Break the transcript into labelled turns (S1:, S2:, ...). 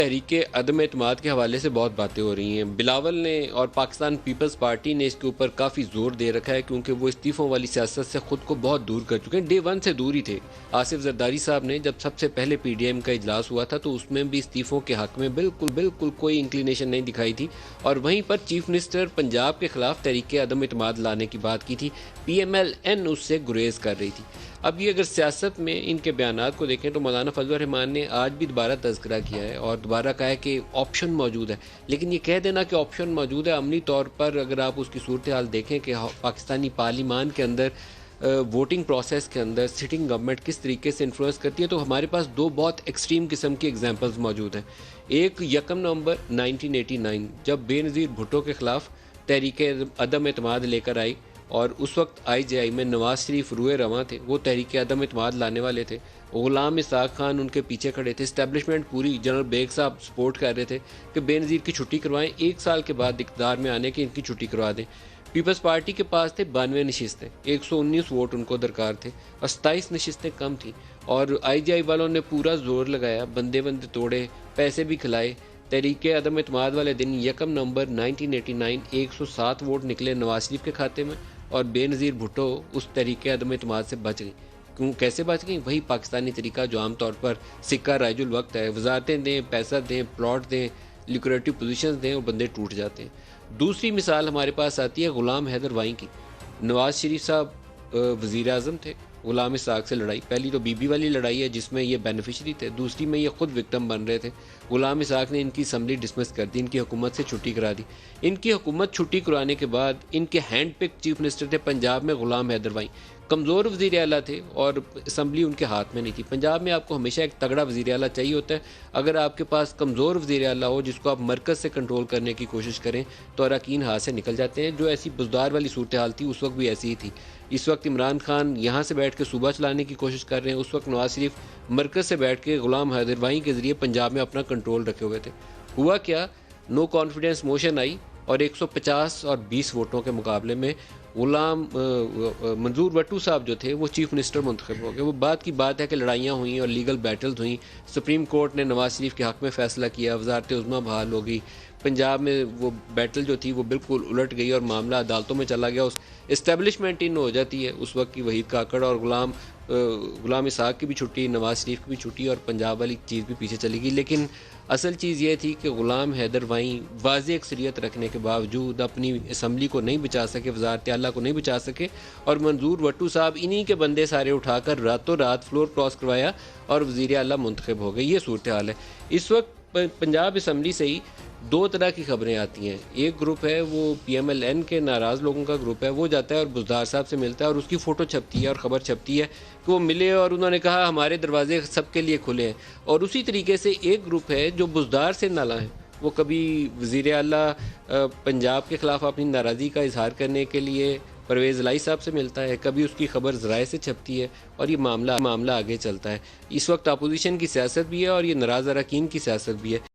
S1: تحریک عدم اعتماد کے حوالے سے بہت باتیں ہو رہی ہیں۔ بلاول نے اور پاکستان پیپلز پارٹی نے اس کے اوپر کافی زور دے رکھا ہے، کیونکہ وہ استعفوں والی سیاست سے خود کو بہت دور کر چکے ہیں۔ ڈے ون سے دور ہی تھے۔ آصف زرداری صاحب نے جب سب سے پہلے پی ڈی ایم کا اجلاس ہوا تھا تو اس میں بھی استعفوں کے حق میں بالکل کوئی انکلینیشن نہیں دکھائی تھی، اور وہیں پر چیف منسٹر پنجاب کے خلاف تحریک عدم اعتماد لانے کی بات کی تھی۔ پی ایم ایل این اس سے گریز کر رہی تھی۔ اب یہ اگر سیاست میں ان کے بیانات کو دیکھیں تو مولانا فضل الرحمان نے آج بھی دوبارہ تذکرہ کیا ہے اور دوبارہ کہا ہے کہ آپشن موجود ہے، لیکن یہ کہہ دینا کہ آپشن موجود ہے، عملی طور پر اگر آپ اس کی صورتحال دیکھیں کہ پاکستانی پارلیمان کے اندر ووٹنگ پروسیس کے اندر سٹنگ گورنمنٹ کس طریقے سے انفلوئنس کرتی ہے، تو ہمارے پاس دو بہت ایکسٹریم قسم کی ایگزامپلز موجود ہیں۔ ایک 1 نومبر 1989 جب بے نظیر بھٹو کے خلاف تحریک عدم اعتماد لے کر آئی، اور اس وقت آئی جے آئی میں نواز شریف روئے رواں تھے، وہ تحریک عدم اعتماد لانے والے تھے۔ غلام اسحاق خان ان کے پیچھے کھڑے تھے، اسٹیبلشمنٹ پوری، جنرل بیگ صاحب سپورٹ کر رہے تھے کہ بے نظیر کی چھٹی کروائیں، 1 سال کے بعد اقتدار میں آنے کی ان کی چھٹی کروا دیں۔ پیپلز پارٹی کے پاس تھے 92 نشستیں، 119 ووٹ ان کو درکار تھے اور 27 نشستیں کم تھیں، اور آئی جے آئی والوں نے پورا زور لگایا، بندے توڑے، پیسے بھی کھلائے۔ تحریک عدم اعتماد والے دن 1 نومبر 1989 107 ووٹ نکلے نواز شریف کے کھاتے میں، اور بے نظیر بھٹو اس تحریک عدم اعتماد سے بچ گئی۔ کیسے بچ گئیں؟ وہی پاکستانی طریقہ جو عام طور پر سکہ رائج الوقت ہے، وزارتیں دیں، پیسہ دیں، پلاٹ دیں، لیکریٹو پوزیشنز دیں، اور بندے ٹوٹ جاتے ہیں۔ دوسری مثال ہمارے پاس آتی ہے غلام حیدر وائیں کی۔ نواز شریف صاحب وزیر اعظم تھے، غلام اسحاق سے لڑائی، پہلی تو بی بی والی لڑائی ہے جس میں یہ بینیفیشری تھے، دوسری میں یہ خود وکٹم بن رہے تھے۔ غلام اسحاق نے ان کی اسمبلی ڈسمس کر دی، ان کی حکومت سے چھٹی کرا دی۔ ان کی حکومت چھٹی کرانے کے بعد ان کے ہینڈ پک چیف منسٹر تھے پنجاب میں غلام حیدر وائیں، کمزور وزیر اعلیٰ تھے اور اسمبلی ان کے ہاتھ میں نہیں تھی۔ پنجاب میں آپ کو ہمیشہ ایک تگڑا وزیر اعلیٰ چاہیے ہوتا ہے۔ اگر آپ کے پاس کمزور وزیر اعلیٰ ہو جس کو آپ مرکز سے کنٹرول کرنے کی کوشش کریں تو اراکین ہاتھ سے نکل جاتے ہیں۔ جو ایسی بزدار والی صورتحال تھی اس وقت بھی ایسی ہی تھی۔ اس وقت عمران خان یہاں سے بیٹھ کے صوبہ چلانے کی کوشش کر رہے ہیں، اس وقت نواز شریف مرکز سے بیٹھ کے غلام حیدر وائیں کے ذریعے پنجاب میں اپنا کنٹرول رکھے ہوئے تھے۔ ہوا کیا؟ نو کانفیڈنس موشن آئی اور 150 اور 20 ووٹوں کے مقابلے میں غلام منظور وٹو صاحب جو تھے وہ چیف منسٹر منتخب ہو گئے۔ وہ بات کی بات ہے کہ لڑائیاں ہوئیں اور لیگل بیٹلز ہوئیں، سپریم کورٹ نے نواز شریف کے حق میں فیصلہ کیا، وزارت عظمیٰ بحال ہو گئی، پنجاب میں وہ بیٹل جو تھی وہ بالکل الٹ گئی اور معاملہ عدالتوں میں چلا گیا۔ اس اسٹیبلشمنٹ ان ہو جاتی ہے اس وقت کی وحید کاکڑ، اور غلام اسحاق کی بھی چھٹی، نواز شریف کی بھی چھٹی، اور پنجاب والی چیز بھی پیچھے چلی گئی۔ لیکن اصل چیز یہ تھی کہ غلام حیدر وائیں واضح اکثریت رکھنے کے باوجود اپنی اسمبلی کو نہیں بچا سکے، وزارت اعلیٰ کو نہیں بچا سکے، اور منظور وٹو صاحب انہی کے بندے سارے اٹھا کر راتوں رات فلور کراس کروایا اور وزیر اعلیٰ منتخب ہو گئے۔ یہ صورتحال ہے اس وقت۔ پنجاب اسمبلی سے ہی دو طرح کی خبریں آتی ہیں۔ ایک گروپ ہے وہ پی ایم ایل این کے ناراض لوگوں کا گروپ ہے، وہ جاتا ہے اور بزدار صاحب سے ملتا ہے اور اس کی فوٹو چھپتی ہے اور خبر چھپتی ہے کہ وہ ملے اور انہوں نے کہا ہمارے دروازے سب کے لیے کھلے ہیں۔ اور اسی طریقے سے ایک گروپ ہے جو بزدار سے نالاں ہے، وہ کبھی وزیر اعلیٰ پنجاب کے خلاف اپنی ناراضی کا اظہار کرنے کے لیے پرویز الہی صاحب سے ملتا ہے، کبھی اس کی خبر ذرائع سے چھپتی ہے، اور یہ معاملہ آگے چلتا ہے۔ اس وقت اپوزیشن کی سیاست بھی ہے اور یہ ناراض اراکین کی سیاست بھی ہے۔